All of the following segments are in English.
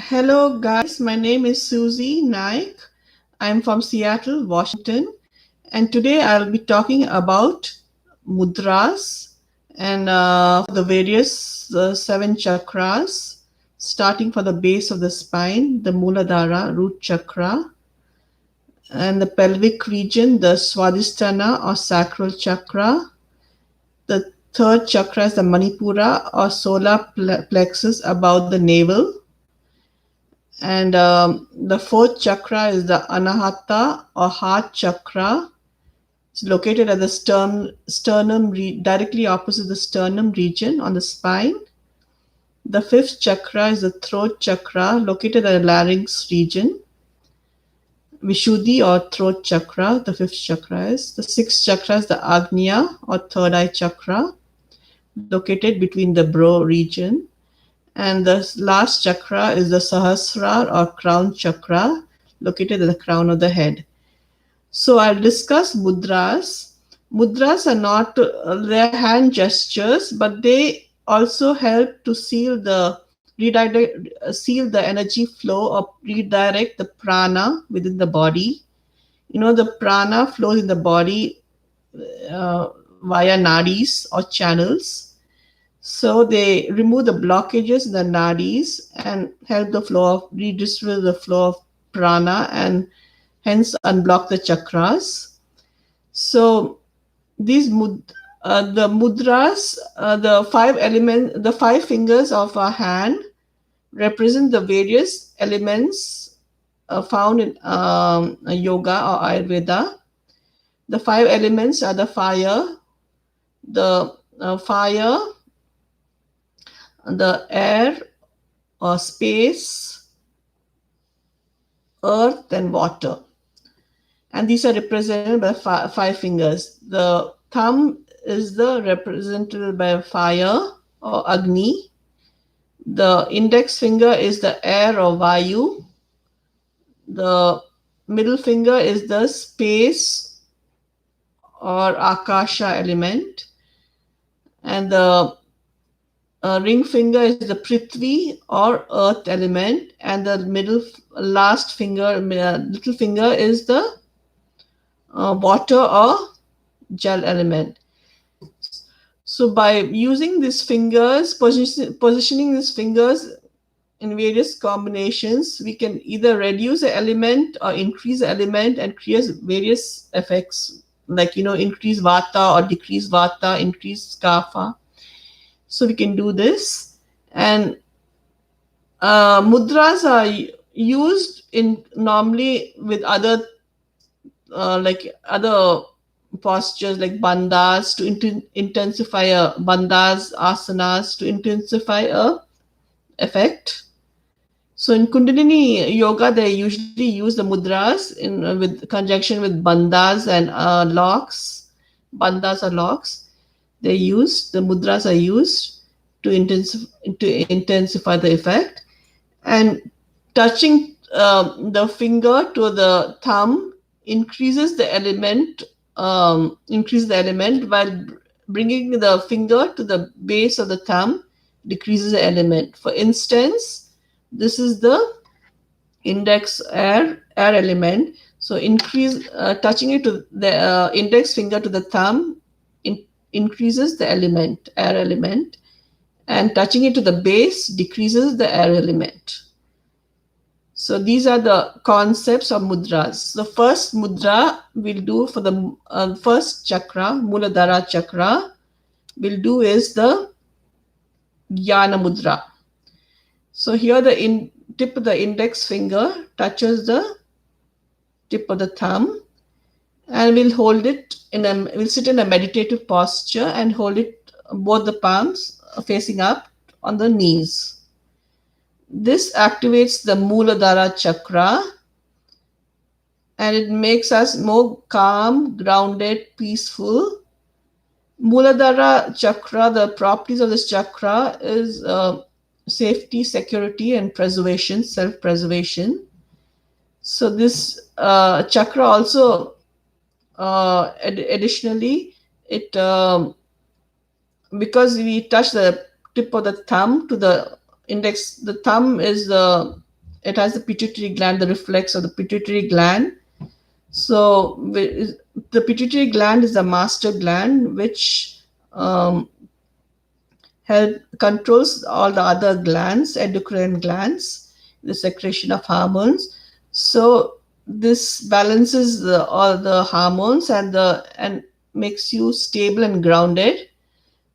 Hello, guys. My name is Susie Naik. I'm from Seattle, Washington. And today I'll be talking about mudras and the various seven chakras, starting from the base of the spine, the Muladhara, root chakra, and the pelvic region, the Swadhisthana or sacral chakra. The third chakra is the Manipura or solar plexus above the navel. And the fourth chakra is the Anahata or heart chakra. It's located at the sternum, directly opposite the sternum region on the spine. The fifth chakra is the throat chakra, located at the larynx region. Vishuddhi or throat chakra, the fifth chakra is. The sixth chakra is the Agnya or third eye chakra, located between the brow region. And the last chakra is the Sahasrara or crown chakra, located at the crown of the head. So I'll discuss mudras. Mudras are not their hand gestures, but they also help to seal the energy flow or redirect the prana within the body. You know, the prana flows in the body via nadis or channels. So they remove the blockages in the nadis and help the flow of redistribute the flow of prana and hence unblock the chakras. So these the mudras, the five fingers of our hand represent the various elements found in yoga or Ayurveda. The five elements are the fire, the air or space, earth, and water. And these are represented by five fingers. The thumb is represented by fire or Agni. The index finger is the air or Vayu. The middle finger is the space or Akasha element. And the ring finger is the Prithvi or earth element. And the little finger is the water or gel element. So by using these fingers, positioning these fingers in various combinations, we can either reduce the element or increase the element and create various effects, like, increase Vata or decrease Vata, increase Kapha. So we can do this. And mudras are used normally with other postures like bandhas to intensify bandhas, asanas to intensify a effect. So in Kundalini yoga, they usually use the mudras with conjunction with bandhas and locks. Bandhas are locks. The mudras are used to intensify the effect. And touching the finger to the thumb increases the element, while bringing the finger to the base of the thumb decreases the element. For instance, this is the index air element. So touching it to the index finger to the thumb increases the air element, and touching it to the base decreases the air element. So these are the concepts of mudras. The first mudra we'll do for the first chakra, Muladhara chakra, we'll do is the Jnana Mudra. So here the tip of the index finger touches the tip of the thumb, and we'll sit in a meditative posture and hold it, both the palms facing up on the knees. This activates the Muladhara chakra, and it makes us more calm, grounded, peaceful. Muladhara chakra, the properties of this chakra is safety, security, and preservation, self-preservation. So this chakra also, additionally, it because we touch the tip of the thumb to the index, the thumb is the it has the pituitary gland, the reflex of the pituitary gland. So the pituitary gland is the master gland, which controls all the other glands, endocrine glands, the secretion of hormones. So this balances all the hormones and makes you stable and grounded.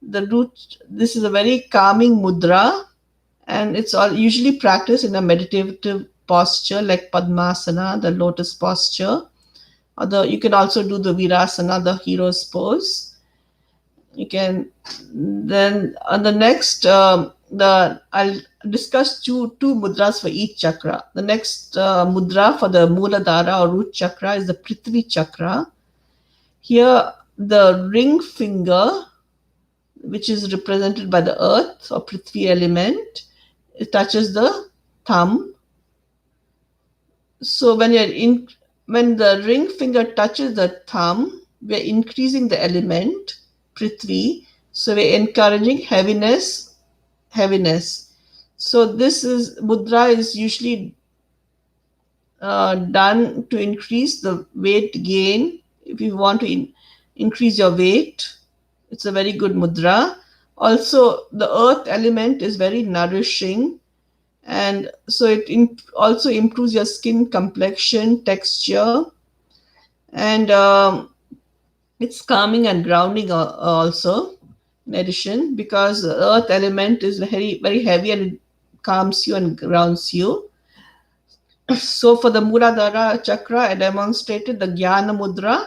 The root. This is a very calming mudra, and it's all usually practiced in a meditative posture like Padmasana, the lotus posture, or you can also do the Virasana, the hero's pose. You can then on the next I'll discuss two mudras for each chakra. The next mudra for the Muladhara or root chakra is the Prithvi chakra. Here the ring finger, which is represented by the earth or Prithvi element, it touches the thumb. So when the ring finger touches the thumb, we're increasing the element Prithvi. So we're encouraging heaviness. So this mudra is usually done to increase the weight gain. If you want to increase your weight, it's a very good mudra. Also, the earth element is very nourishing, and so it also improves your skin complexion, texture, and it's calming and grounding also. In addition, because the earth element is very very heavy and it calms you and grounds you. So for the Muladhara chakra, I demonstrated the Jnana Mudra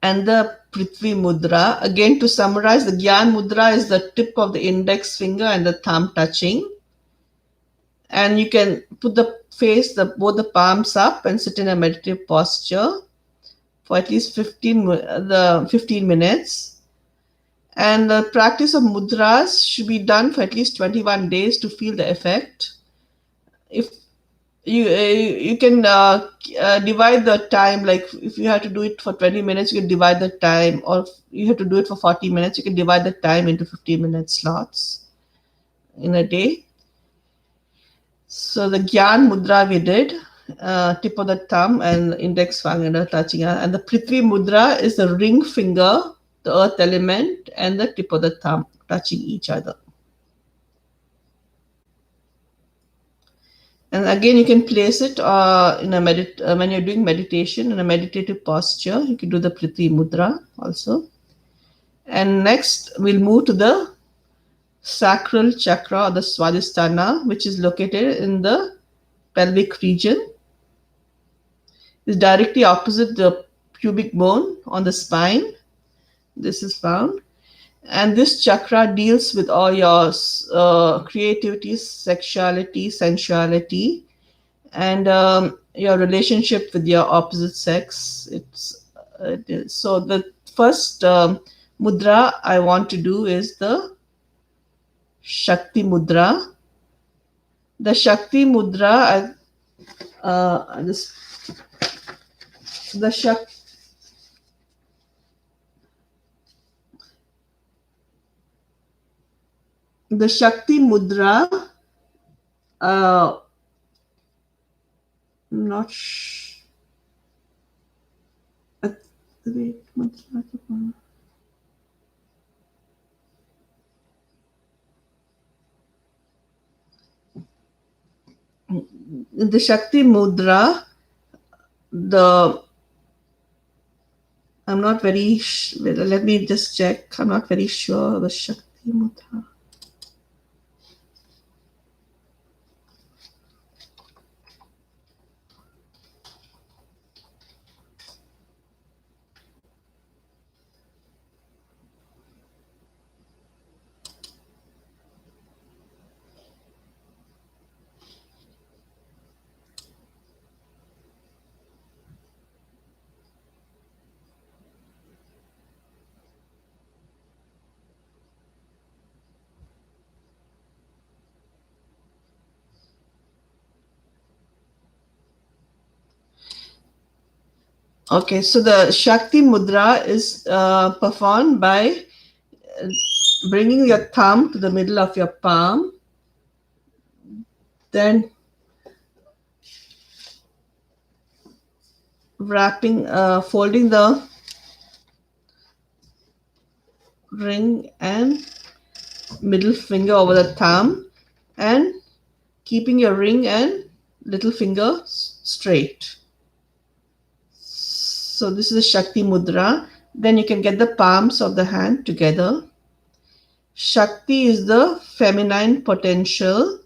and the Prithvi Mudra. Again, to summarize, the Jnana Mudra is the tip of the index finger and the thumb touching. And you can put both the palms up and sit in a meditative posture for at least 15 minutes. And the practice of mudras should be done for at least 21 days to feel the effect. If you can divide the time, like if you have to do it for 20 minutes, you can divide the time, or if you have to do it for 40 minutes, you can divide the time into 15-minute slots in a day. So the Gyan Mudra we did, tip of the thumb and index finger touching, and the Prithvi Mudra is the ring finger, the earth element, and the tip of the thumb touching each other. And again, you can place it when you're doing meditation in a meditative posture. You can do the Prithvi Mudra also. And next, we'll move to the sacral chakra or the Swadhisthana, which is located in the pelvic region. It's directly opposite the pubic bone on the spine. This is found. And this chakra deals with all your creativity, sexuality, sensuality, and your relationship with your opposite sex. So the first mudra I want to do is the Shakti Mudra. The Shakti Mudra, the Shakti. The Shakti Mudra, not wait, in the Shakti Mudra, I'm not very let me just check. I'm not very sure the Shakti Mudra. Okay, so the Shakti Mudra is performed by bringing your thumb to the middle of your palm, Then folding the ring and middle finger over the thumb, and keeping your ring and little finger straight. So this is a Shakti Mudra. Then you can get the palms of the hand together. Shakti is the feminine potential,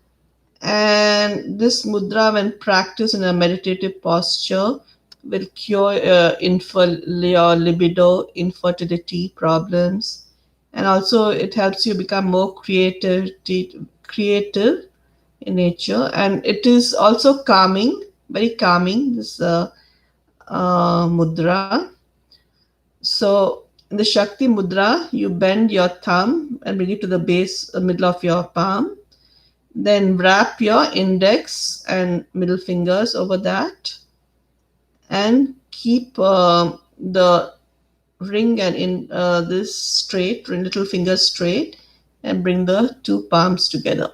and this mudra, when practiced in a meditative posture, will cure your libido, infertility problems, and also it helps you become more creative in nature, and it is also calming, very calming. This mudra. So in the Shakti Mudra, you bend your thumb and bring it to the base, middle of your palm. Then wrap your index and middle fingers over that, and keep the ring and this straight, little fingers straight, and bring the two palms together.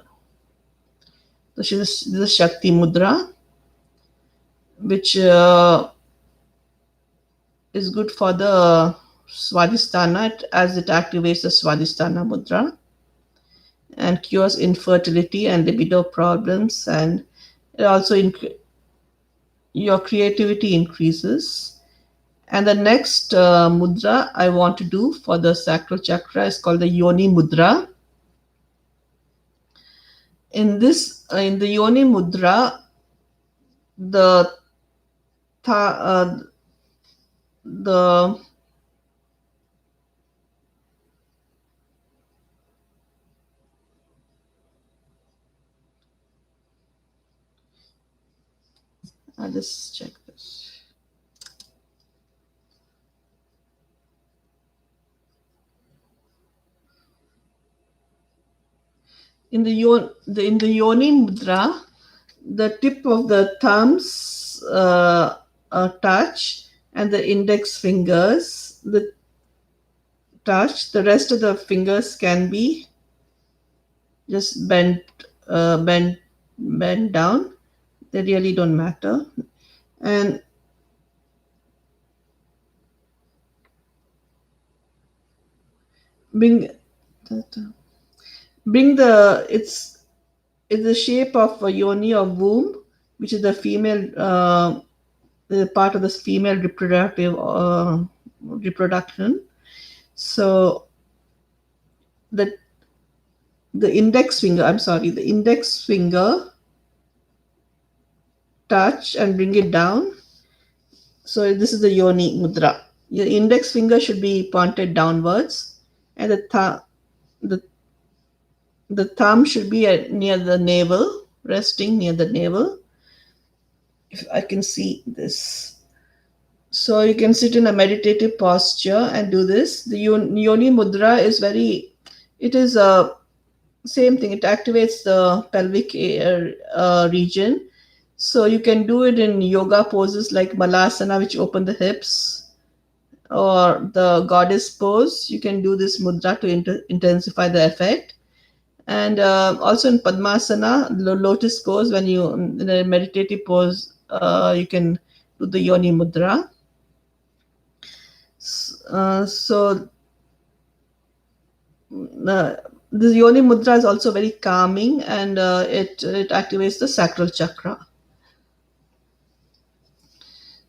So this is Shakti Mudra, which is good for the Swadhisthana, as it activates the Swadhisthana Mudra and cures infertility and libido problems, and it also your creativity increases. And the next mudra I want to do for the sacral chakra is called the Yoni Mudra. In the Yoni Mudra, the I'll just check this. In the Yoni Mudra, the tip of the thumbs touch, and the index fingers touch. The rest of the fingers can be just bent down. They really don't matter. And bring it's the shape of a yoni or womb, which is the female the part of this female reproduction. So the index finger touch and bring it down. So this is the Yoni Mudra. Your index finger should be pointed downwards, and the thumb should be near the navel, resting near the navel. If I can see this. So you can sit in a meditative posture and do this. The Yoni Mudra is same thing. It activates the pelvic region. So you can do it in yoga poses like Malasana, which open the hips, or the goddess pose. You can do this mudra to intensify the effect. And also in Padmasana, lotus pose, when you in a meditative pose, you can do the Yoni Mudra. So this Yoni Mudra is also very calming, and it activates the sacral chakra.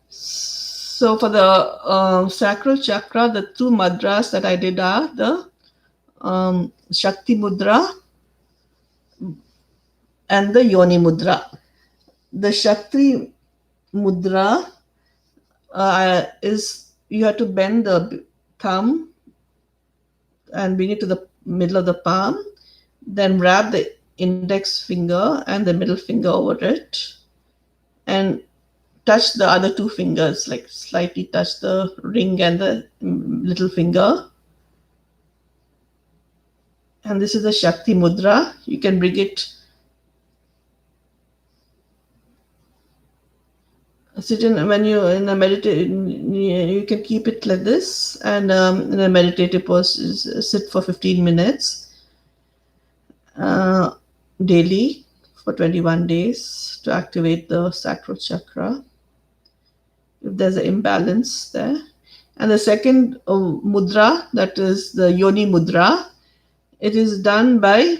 So for the sacral chakra, the two mudras that I did are the Shakti Mudra and the Yoni Mudra. The Shakti Mudra is you have to bend the thumb and bring it to the middle of the palm, then wrap the index finger and the middle finger over it, and touch the other two fingers, like slightly touch the ring and the little finger. And this is the Shakti Mudra. You can bring it, when you're in a meditation, you can keep it like this, and in a meditative pose, sit for 15 minutes daily for 21 days to activate the sacral chakra if there's an imbalance there. And the second mudra, that is the Yoni Mudra, it is done by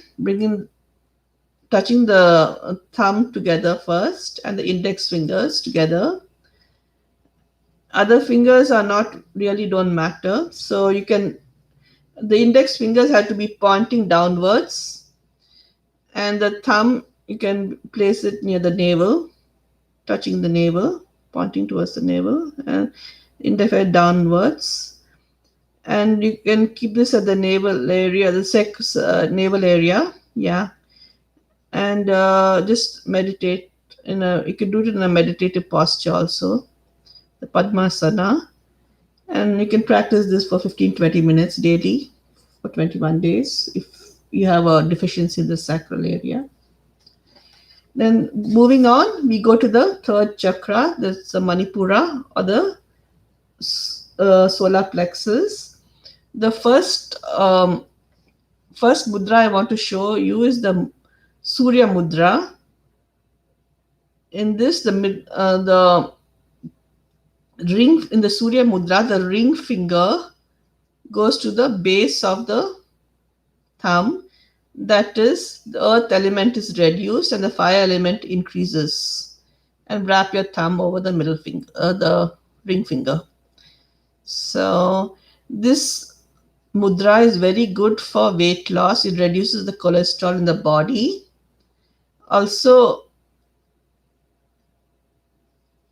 touching the thumb together first and the index fingers together. Other fingers are not really don't matter. So the index fingers have to be pointing downwards, and the thumb, you can place it near the navel, touching the navel, pointing towards the navel, and index finger downwards. And you can keep this at the navel area, the navel area, yeah. And just meditate you can do it in a meditative posture also, the Padmasana. And you can practice this for 15-20 minutes daily for 21 days if you have a deficiency in the sacral area. Then moving on, we go to the third chakra, that's the Manipura, or the solar plexus. The first mudra I want to show you is the Surya Mudra. In this, the ring in the Surya Mudra, the ring finger goes to the base of the thumb. That is, the earth element is reduced and the fire element increases. And wrap your thumb over the middle finger, the ring finger. So this mudra is very good for weight loss. It reduces the cholesterol in the body. Also,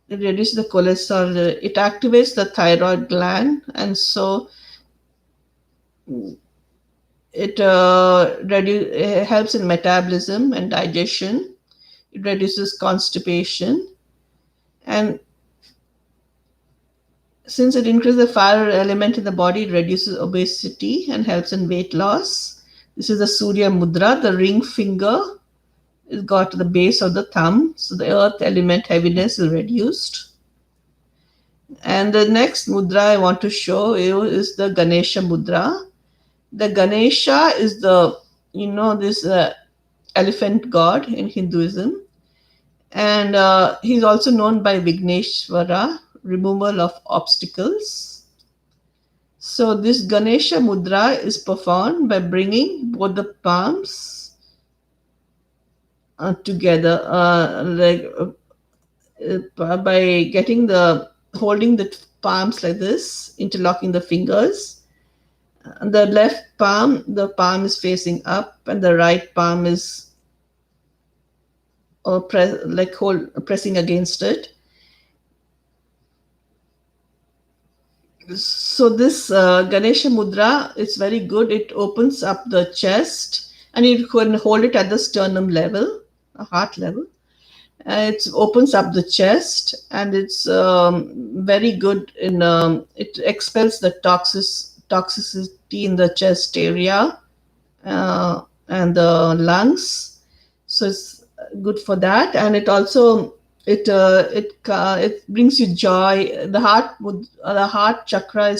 it reduces the cholesterol. It activates the thyroid gland, and so it helps in metabolism and digestion. It reduces constipation, and since it increases the fire element in the body, it reduces obesity and helps in weight loss. This is the Surya Mudra. The ring finger is got to the base of the thumb, so the earth element heaviness is reduced. And the next mudra I want to show you is the Ganesha Mudra. The Ganesha is this elephant god in Hinduism, and he's also known by Vigneshwara, removal of obstacles. So this Ganesha Mudra is performed by bringing both the palms together, by holding the palms like this, interlocking the fingers. And the left palm, the palm is facing up, and the right palm is pressing against it. So this Ganesha Mudra is very good. It opens up the chest, and you can hold it at the sternum level, heart level. It opens up the chest, and it's very good in it expels the toxicity in the chest area and the lungs. So it's good for that, and it also it brings you joy. The heart chakra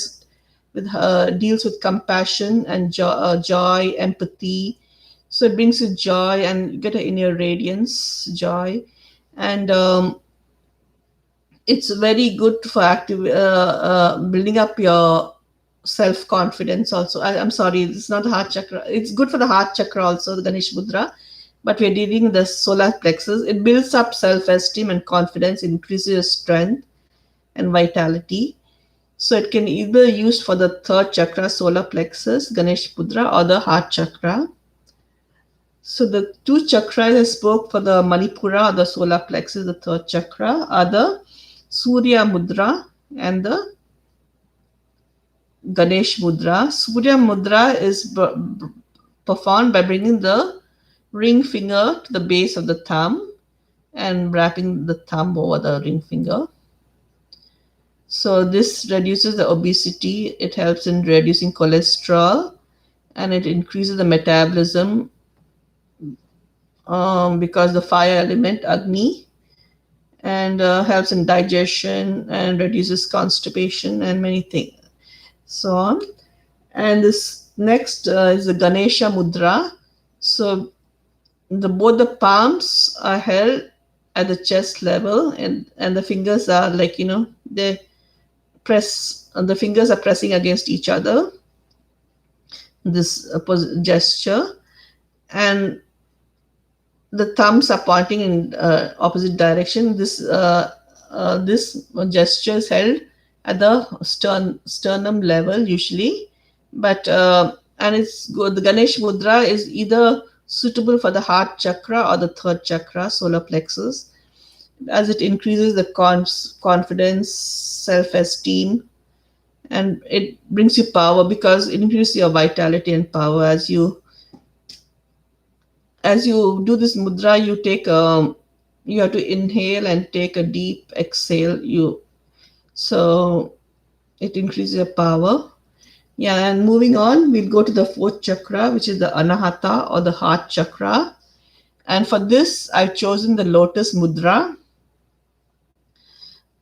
deals with compassion and joy, empathy. So it brings you joy, and you get an inner radiance, joy. And it's very good for building up your self-confidence also. I'm sorry, it's not the heart chakra. It's good for the heart chakra also, the Ganesh Mudra. But we're dealing with the solar plexus. It builds up self-esteem and confidence, increases your strength and vitality. So it can either used for the third chakra, solar plexus, Ganesh Mudra, or the heart chakra. So the two chakras I spoke for the Manipura, or the solar plexus, the third chakra, are the Surya Mudra and the Ganesh Mudra. Surya Mudra is performed by bringing the ring finger to the base of the thumb and wrapping the thumb over the ring finger. So this reduces the obesity. It helps in reducing cholesterol, and it increases the metabolism because the fire element, Agni, and helps in digestion and reduces constipation and many things, so on. And this next is the Ganesha Mudra. So both the palms are held at the chest level, and the fingers are like, they press, the fingers are pressing against each other, this gesture. And the thumbs are pointing in opposite direction. This gesture is held at the sternum level usually, but and it's good. The Ganesh Mudra is either suitable for the heart chakra or the third chakra, solar plexus, as it increases the confidence, self-esteem, and it brings you power because it increases your vitality and power. As you do this mudra, you have to inhale and take a deep exhale. So it increases your power. Yeah, and moving on, we'll go to the fourth chakra, which is the anahata or the heart chakra. And for this, I've chosen the lotus mudra.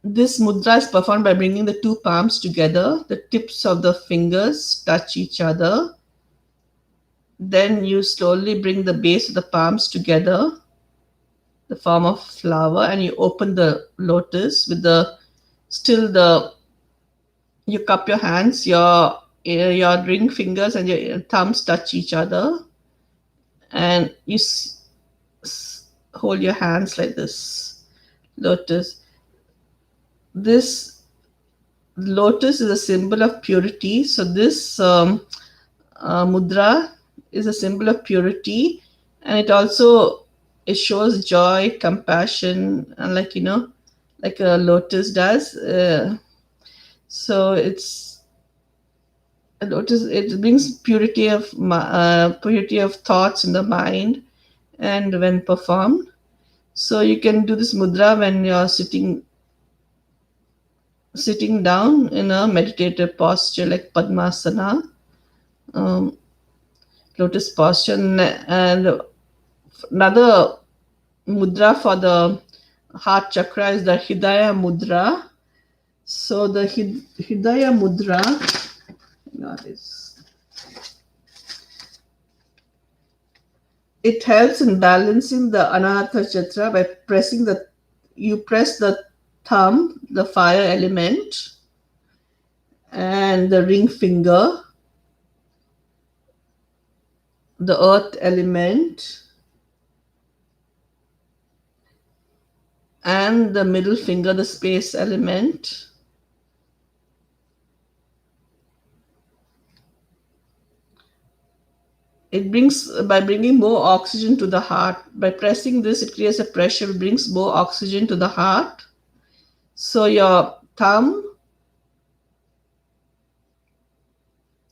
This mudra is performed by bringing the two palms together. The tips of the fingers touch each other. Then you slowly bring the base of the palms together, the form of flower, and you open the lotus with you cup your hands, your ring fingers and your thumbs touch each other, and you hold your hands like this lotus. This lotus is a symbol of purity. So this mudra is a symbol of purity, and it shows joy, compassion, and like a lotus does. So it's a lotus. It brings purity of thoughts in the mind, and when performed. So you can do this mudra when you're sitting down in a meditative posture like Padmasana, lotus posture. And another mudra for the heart chakra is the Hidaya Mudra. So the Hidaya Mudra it helps in balancing the Anahata Chakra by press the thumb, the fire element, and the ring finger, the earth element, and the middle finger, the space element. By bringing more oxygen to the heart. By pressing this, it creates a pressure, it brings more oxygen to the heart. So your thumb,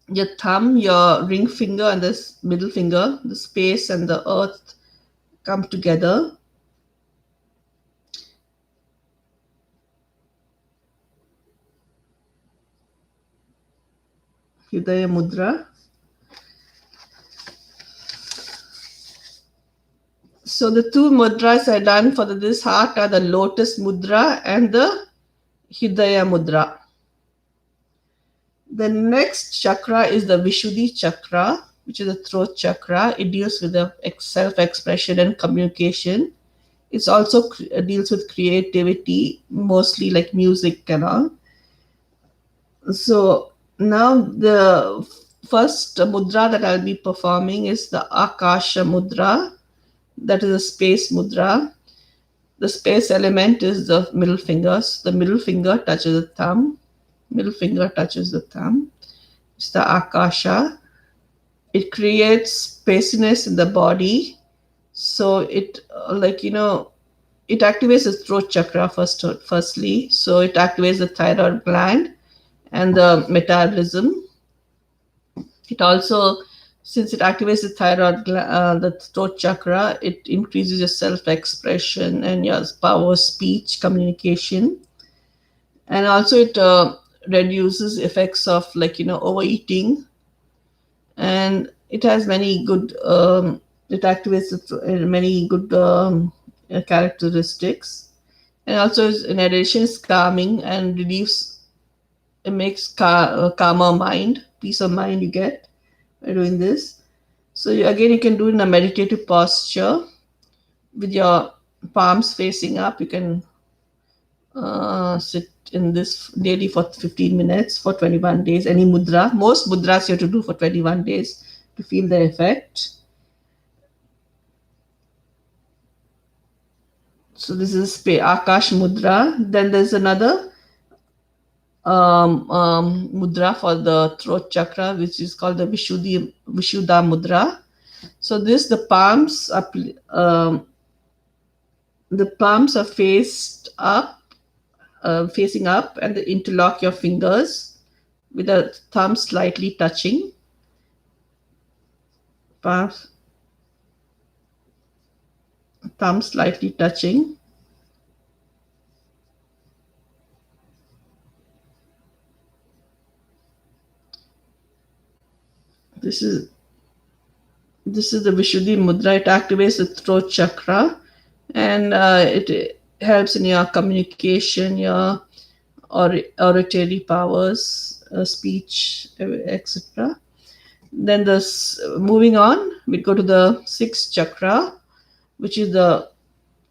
your ring finger, and this middle finger, the space and the earth come together. Hidaya Mudra. So the two mudras I done for this heart are the Lotus Mudra and the Hidaya Mudra. The next chakra is the Vishuddhi Chakra, which is the throat chakra. It deals with the self-expression and communication. It also deals with creativity, mostly like music and all. So now the first mudra that I'll be performing is the Akasha Mudra. That is a space mudra. The space element is the middle fingers. The middle finger touches the thumb. Middle finger touches the thumb. It's the Akasha. It creates spaciness in the body. So it it activates the throat chakra firstly. So it activates the thyroid gland and the metabolism. It also, since it activates the throat chakra, it increases your self-expression and your power, speech, communication. And also it reduces effects of overeating. And it has many good, it activates many good characteristics. And also, in addition, it's calming and it makes calmer mind, peace of mind you get by doing this. So again, you can do it in a meditative posture with your palms facing up. You can sit in this daily for 15 minutes for 21 days. Any mudra, most mudras you have to do for 21 days to feel the effect. So this is Akash Mudra. Then there's another mudra for the throat chakra, which is called the Vishuddha Mudra. So this, the palms are facing up, and they interlock your fingers with the thumb slightly touching. Palms, thumb slightly touching. This is the Vishuddhi Mudra. It activates the throat chakra, and it helps in your communication, your oratory powers, speech, etc. Then moving on, we go to the sixth chakra, which is the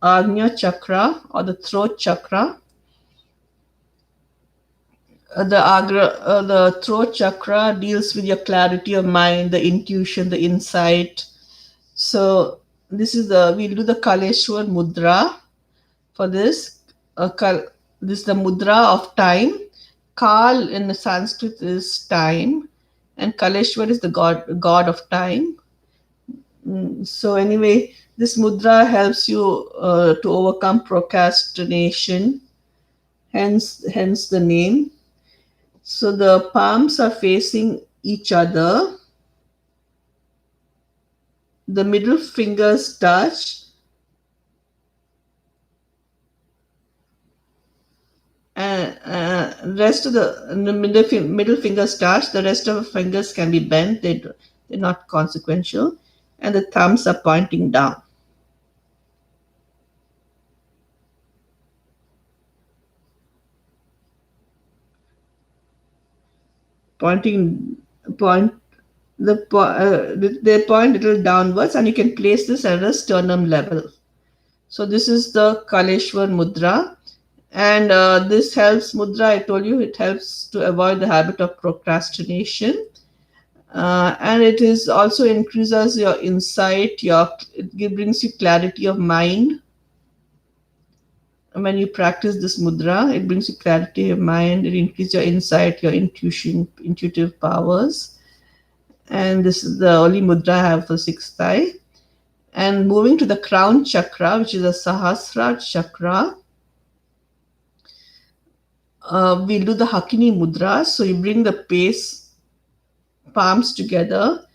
Agnya chakra or the throat chakra. The throat chakra deals with your clarity of mind, the intuition, the insight. So we'll do the Kaleshwar Mudra for this. This is the Mudra of time. Kal in Sanskrit is time, and Kaleshwar is the god of time. So anyway, this mudra helps you to overcome procrastination, hence the name. So the palms are facing each other. The middle fingers touch, and rest of the middle fingers touch. The rest of the fingers can be bent. They're not consequential, and the thumbs are pointing down. They point little downwards, and you can place this at a sternum level. So this is the Kaleshwar Mudra, and this helps mudra. I told you it helps to avoid the habit of procrastination, and it is also increases your insight. It brings you clarity of mind. When you practice this mudra, it brings you clarity of mind. It increases your insight, your intuitive powers. And this is the only mudra I have for sixth eye. And moving to the crown chakra, which is the Sahasrara chakra, we'll do the Hakini Mudra. So you bring the palms together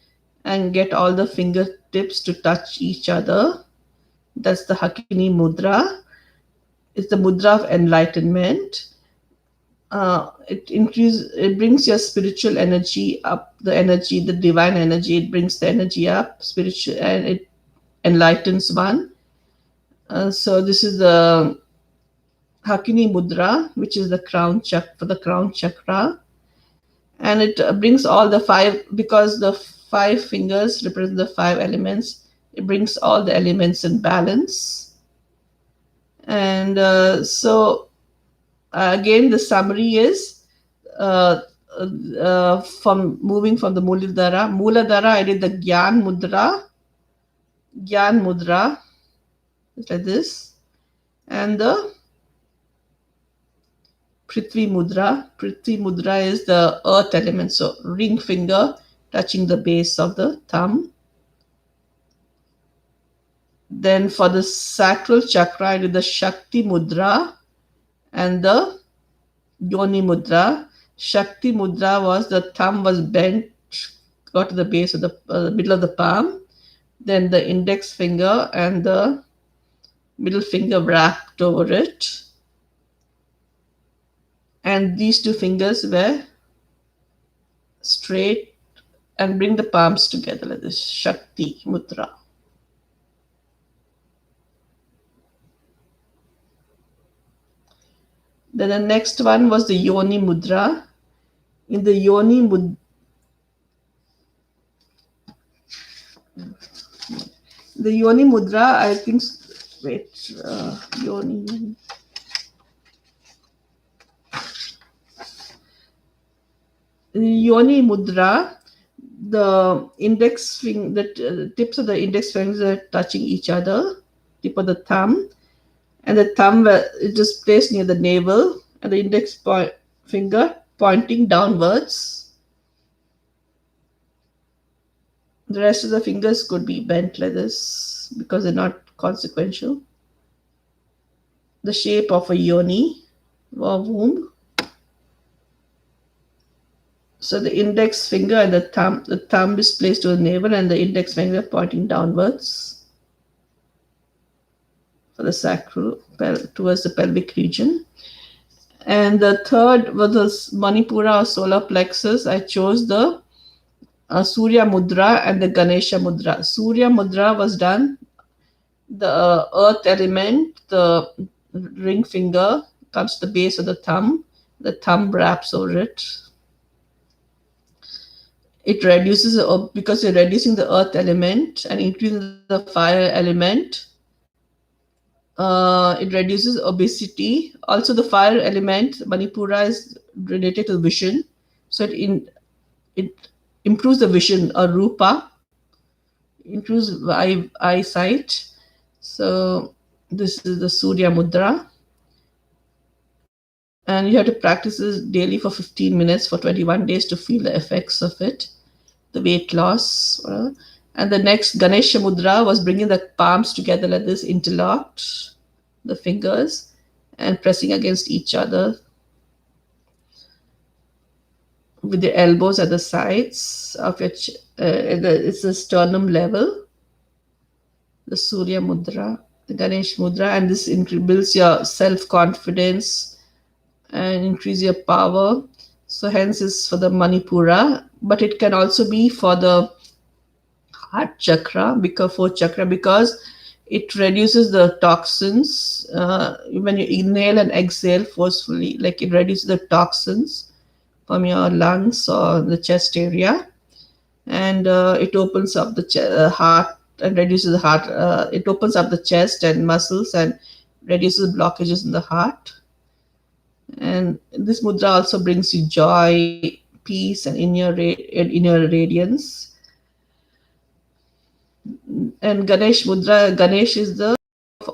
and get all the fingertips to touch each other. That's the Hakini Mudra. It's the mudra of enlightenment. It brings your spiritual energy up, the divine energy. It brings the energy up, spiritual, and it enlightens one. So this is the Hakini Mudra, which is the crown chakra, and it brings all the five, because the five fingers represent the five elements. It brings all the elements in balance. And again, the summary is from moving from the Muladhara, I did the Gyan Mudra, like this, and the Prithvi Mudra is the earth element, so ring finger touching the base of the thumb. Then for the sacral chakra, I did the Shakti Mudra and the Yoni Mudra. Shakti Mudra was the thumb was bent, got to the base of the middle of the palm. Then the index finger and the middle finger wrapped over it. And these two fingers were straight, and bring the palms together like this, Shakti Mudra. Then the next one was the Yoni Mudra. In the Yoni Mudra, The Yoni Mudra, I think, wait, Yoni. Yoni Mudra, the index finger, the tips of the index fingers are touching each other, tip of the thumb, and the thumb it is placed near the navel, and the index finger pointing downwards. The rest of the fingers could be bent like this because they're not consequential. The shape of a yoni or womb. So the index finger and the thumb is placed to the navel and the index finger pointing downwards for the sacral, towards the pelvic region. And the third was the Manipura or solar plexus. I chose the Surya Mudra and the Ganesha Mudra. Surya Mudra was done, the earth element, the ring finger comes to the base of the thumb wraps over it. It reduces, because you're reducing the earth element and increasing the fire element, it reduces obesity. Also, the fire element, Manipura, is related to vision. So it improves the vision, or rupa, improves eyesight. So this is the Surya Mudra. And you have to practice this daily for 15 minutes for 21 days to feel the effects of it, the weight loss. And the next Ganesha Mudra was bringing the palms together like this, interlocked, the fingers, and pressing against each other with the elbows at the sides of your it's the sternum level. The Surya Mudra, the Ganesh Mudra, and this builds your self-confidence and increase your power. So hence is for the Manipura, but it can also be for the heart chakra, fourth chakra, because it reduces the toxins when you inhale and exhale forcefully, like it reduces the toxins from your lungs or the chest area, and it opens up the heart and reduces the heart. It opens up the chest and muscles and reduces blockages in the heart. And this mudra also brings you joy, peace, and inner radiance. And Ganesh Mudra, Ganesh is the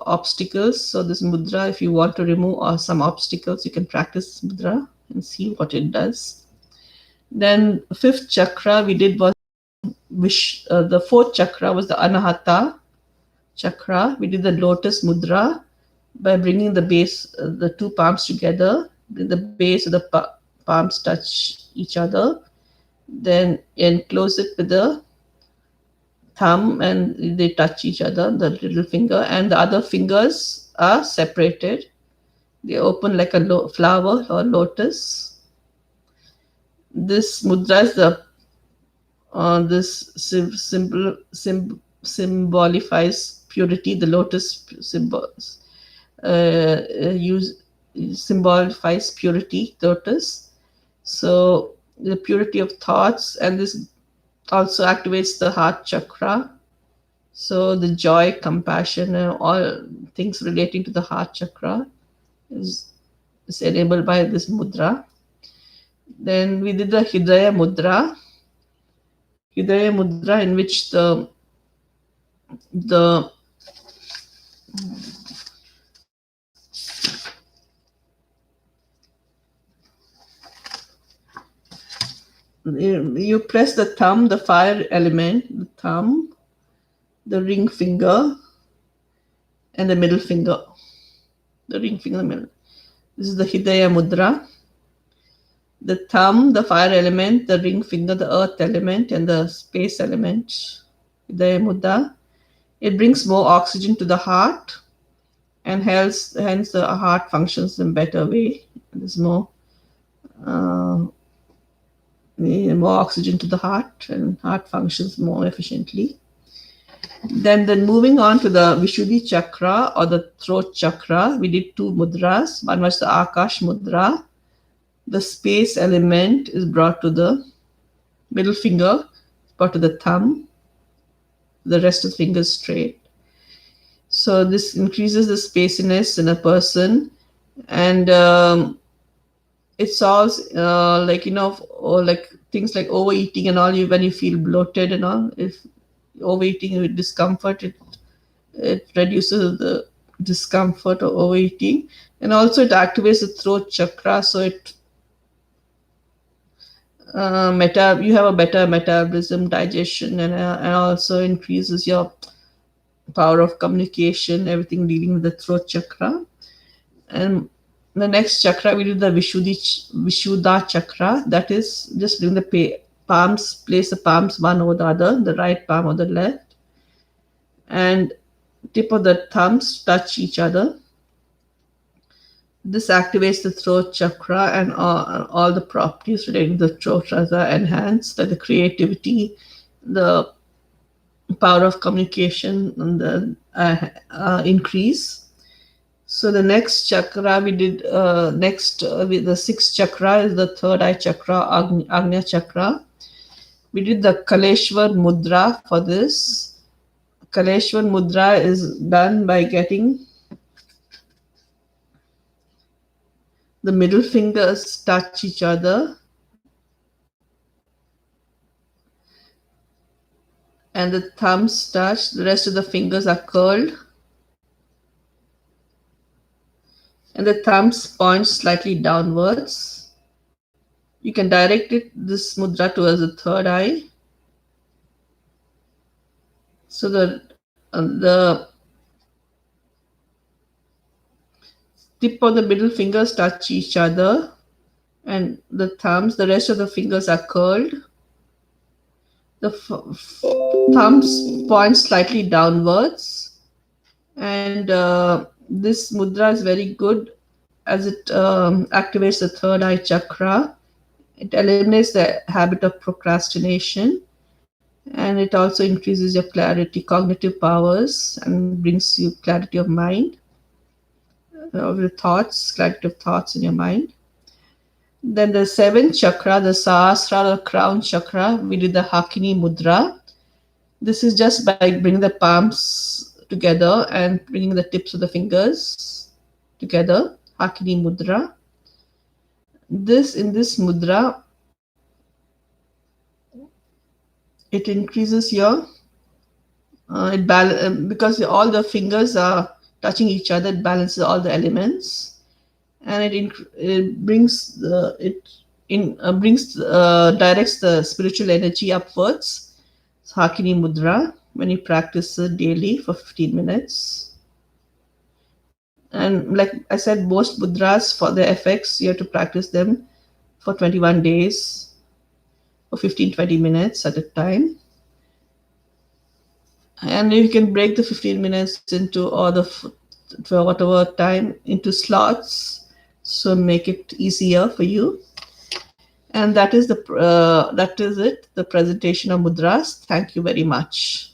obstacles. So this mudra, if you want to remove some obstacles, you can practice this mudra and see what it does. Then fifth chakra we did was the fourth chakra was the Anahata chakra. We did the lotus mudra by bringing the base, the two palms together. The base of the palms touch each other. Then enclose it with the thumb and they touch each other, the little finger, and the other fingers are separated. They open like a flower or lotus. This mudra is the this symbolifies purity. The lotus symbolifies purity, lotus. So the purity of thoughts, and this also activates the heart chakra. So the joy, compassion, and all things relating to the heart chakra is enabled by this mudra. Then we did the Hridaya Mudra. Hridaya Mudra, in which you press the thumb, the fire element, the thumb, the ring finger, and the middle finger. The ring finger, the middle. This is the Hridaya Mudra. The thumb, the fire element, the ring finger, the earth element, and the space element. Hridaya Mudra. It brings more oxygen to the heart, and hence the heart functions in a better way. There's more oxygen to the heart, and heart functions more efficiently. Then moving on to the Vishuddhi chakra or the throat chakra, we did two mudras. One was the Akash Mudra. The space element is brought to the middle finger, brought to the thumb. the rest of the fingers straight. So this increases the spaciness in a person, and it solves or like things like overeating and all. You when you feel bloated and all, if overeating with discomfort, it reduces the discomfort of overeating, and also it activates the throat chakra, so it you have a better metabolism, digestion, and also increases your power of communication, everything dealing with the throat chakra. And the next chakra, we do the Vishuddha chakra. That is just doing the palms, place the palms one over the other, the right palm or the left, and tip of the thumbs touch each other. This activates the throat chakra, and all the properties relating to the throat chakra enhanced, like the creativity, the power of communication, and the increase. So the next chakra we did with the sixth chakra is the third eye chakra, Agnya chakra. We did the Kaleshwar Mudra for this. Kaleshwar Mudra is done by getting the middle fingers touch each other, and the thumbs touch. The rest of the fingers are curled, and the thumbs point slightly downwards. You can direct this mudra towards the third eye. So the tip of the middle fingers touch each other, and the rest of the fingers are curled. The thumbs point slightly downwards, and this mudra is very good as it activates the third eye chakra. It eliminates the habit of procrastination, and it also increases your clarity, cognitive powers, and brings you clarity of mind, of your thoughts, clarity of thoughts in your mind. Then the seventh chakra, the Sahasrara, the crown chakra, we did the Hakini Mudra. This is just by bringing the palms together and bringing the tips of the fingers together, Hakini Mudra. In this mudra, it increases your because all the fingers are touching each other. It balances all the elements, and it brings directs the spiritual energy upwards. It's Hakini Mudra when you practice it daily for 15 minutes. And like I said, most mudras, for their effects, you have to practice them for 21 days for 15-20 minutes at a time. And you can break the 15 minutes into for whatever time into slots, so make it easier for you. And that is it, the presentation of mudras. Thank you very much.